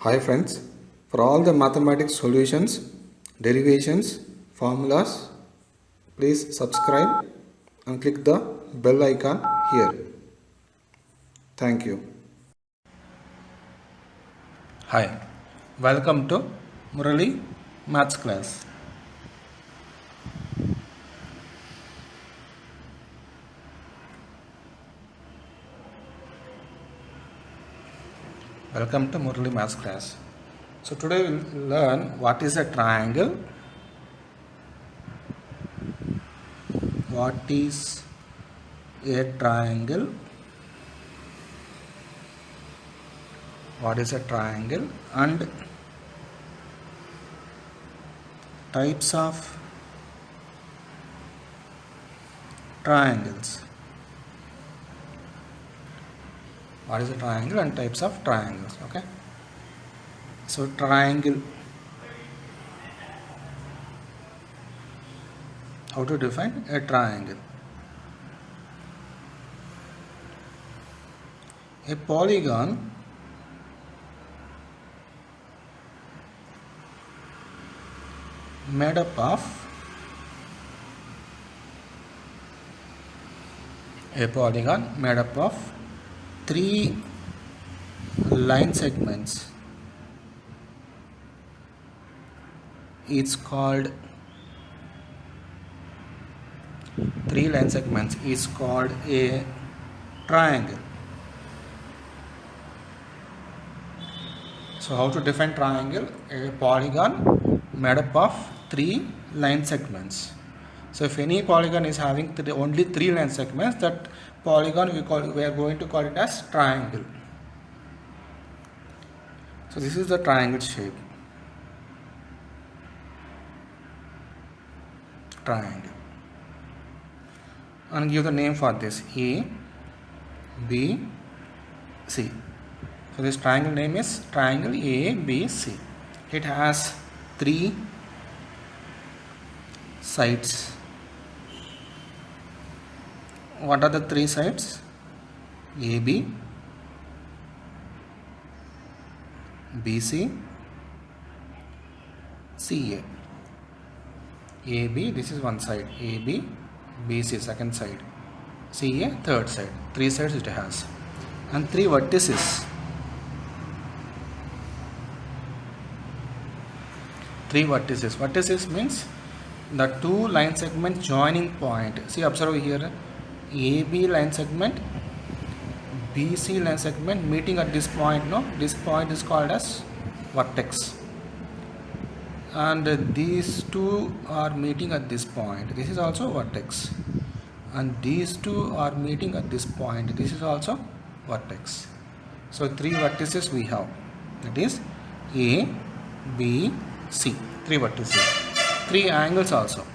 Hi friends, for all the mathematics solutions, derivations, formulas, please subscribe and click the bell icon here. Thank you. Hi, welcome to Murali Maths class. Welcome to Murali Maths class. So today we'll learn what is a triangle, what is a triangle, what is a triangle, and types of triangles. What is a triangle and types of triangles? Okay. So triangle. How to define a triangle? A polygon made up of three line segments. It's called three line segments is called a triangle. So how to define triangle? A polygon made up of three line segments. So if any polygon is having only three line segments, that polygon we are going to call it as triangle. So this is the triangle shape. Triangle. And give the name for this: A, B, C. So this triangle name is triangle A, B, C. It has three sides. What are the three sides? AB, BC, CA. AB, this is one side. AB, BC, second side. CA, third side. Three sides it has. And three vertices. Three vertices. Vertices means the two line segment joining point. See, observe here. AB line segment, BC line segment meeting at this point. No, this point is called as vertex. And these two are meeting at this point. This is also vertex. And these two are meeting at this point. This is also vertex. So three vertices we have. That is A, B, C. Three vertices. Three angles also.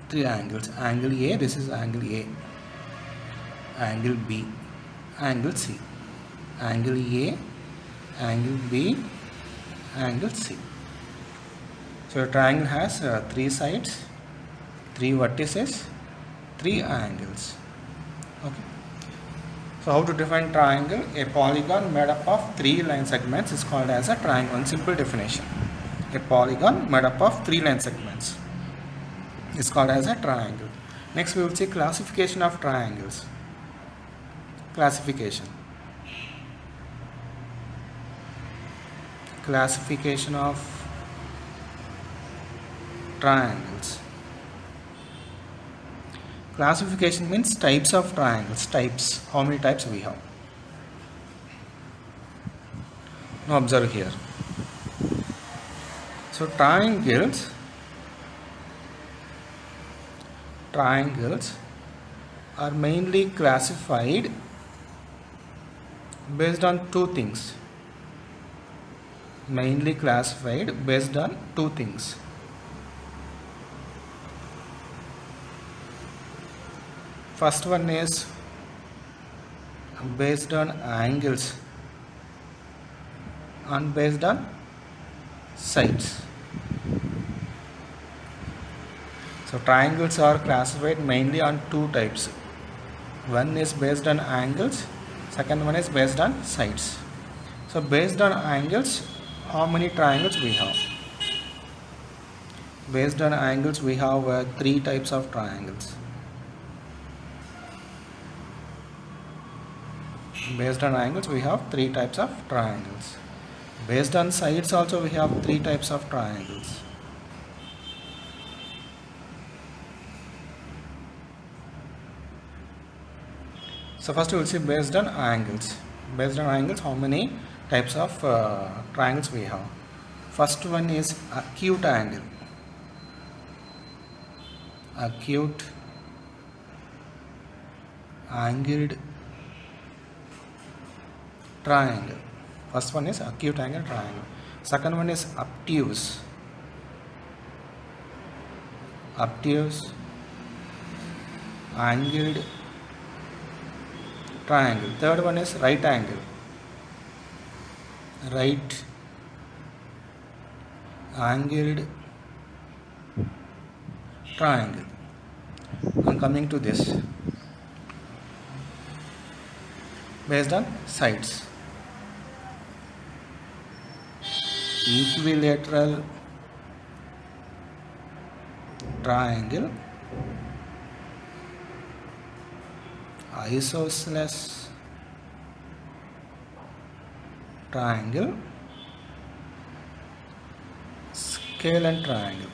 Three angles. Angle A, this is angle A. Angle B, angle C. Angle A, angle B, angle C. So a triangle has three sides, three vertices, three angles. Okay. So how to define triangle? A polygon made up of three line segments is called as a triangle. One simple definition. A polygon made up of three line segments is called as a triangle. Next we will see classification of triangles. Classification of triangles. Classification means types of triangles. Types. How many types we have? Now observe here. So triangles are mainly classified based on two things. First one is based on angles and based on sides. So triangles are classified mainly on two types. One is based on angles, Second one is based on sides. So based on angles, how many triangles we have? Based on angles, we have three types of triangles. Based on angles, we have three types of triangles. Based on sides also, we have three types of triangles. So first we will see based on angles. Based on angles, how many types of triangles we have? First one is acute angle. Acute angled triangle. First one is acute angle triangle. Second one is obtuse. Obtuse angled triangle. Third one is right angle. Right angled triangle. And coming to this, based on sides, equilateral triangle, isosceles triangle, scalene triangle.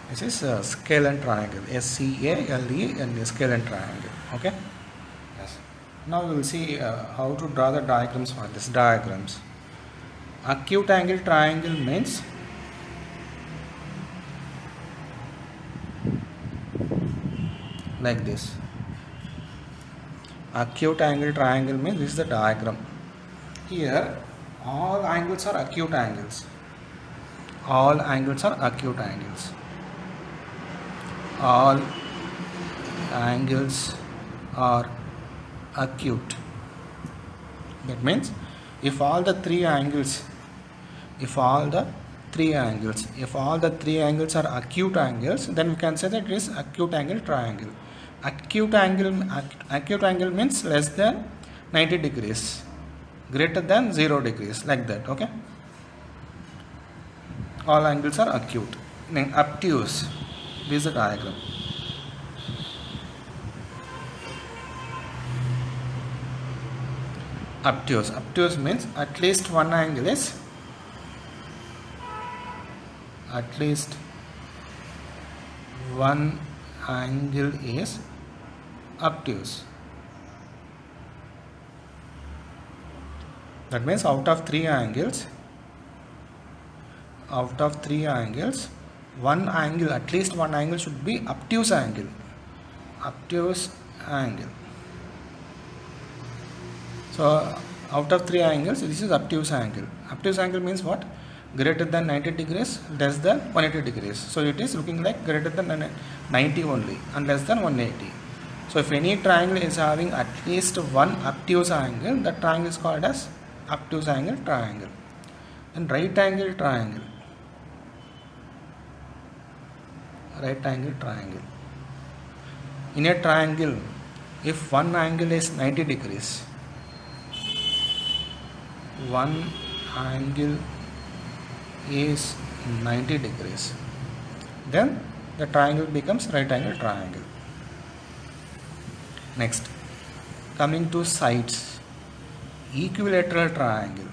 This is a scalene triangle, S-C-A-L-E-N-E, scalene triangle. Okay. Yes. Now we will see how to draw the diagrams for this diagrams. Acute angle triangle means like this. Acute angle triangle means this is the diagram. Here all angles are acute angles. All angles are acute angles. All angles are acute. That means if all the three angles are acute angles, then we can say that it is acute angle triangle. Acute angle means less than 90 degrees, greater than 0 degrees, like that. Okay. All angles are acute. Then obtuse. This is the diagram. Obtuse. Obtuse means at least one angle is obtuse. That means out of three angles, one angle, at least one angle should be obtuse angle. Obtuse angle. So out of three angles, this is obtuse angle. Obtuse angle means what? Greater than 90 degrees, less than 180 degrees. So it is looking like greater than 90 only and less than 180. So if any triangle is having at least one obtuse angle, that triangle is called as obtuse angle triangle. Then right angle triangle. Right angle triangle. In a triangle, if one angle is 90 degrees, one angle is 90 degrees, then the triangle becomes right angle triangle. Next, coming to sides, equilateral triangle.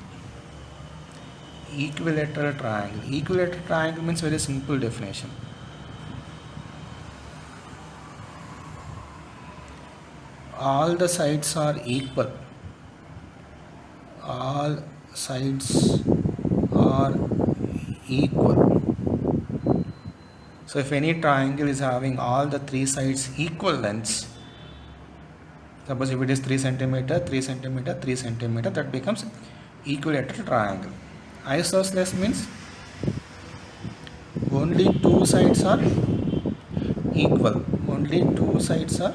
Equilateral triangle. Equilateral triangle means very simple definition. All the sides are equal. All sides are equal. So if any triangle is having all the three sides equal lengths, suppose if it is 3 centimeter, 3 centimeter, 3 centimeter, that becomes equilateral triangle. Isosceles means only two sides are equal. Only two sides are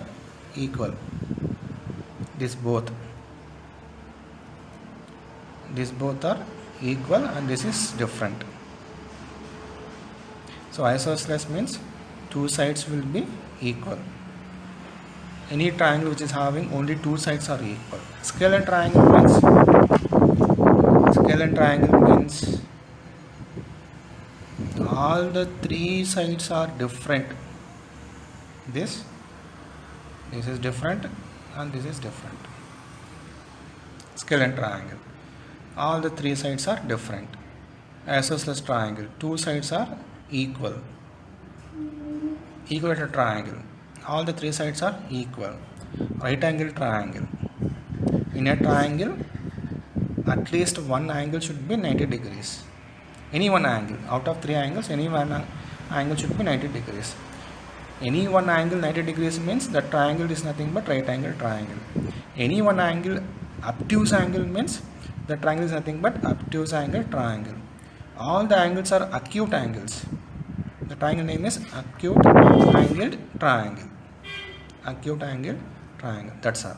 equal. These both are equal and this is different. So isosceles means two sides will be equal. Any triangle which is having only two sides are equal. Scale triangle means all the three sides are different. This is different and this is different. Scale triangle, all the three sides are different. Isosceles triangle, two sides are equal. Equilateral triangle, all the three sides are equal. Right angle triangle, in a triangle at least one angle should be 90 degrees. Any one angle, out of three angles, any one angle should be 90 degrees. Any one angle 90 degrees means the triangle is nothing but right angle triangle. Any one angle obtuse angle means the triangle is nothing but obtuse angle triangle. All the angles are acute angles. The triangle name is acute angled triangle. Acute angle triangle. That's all.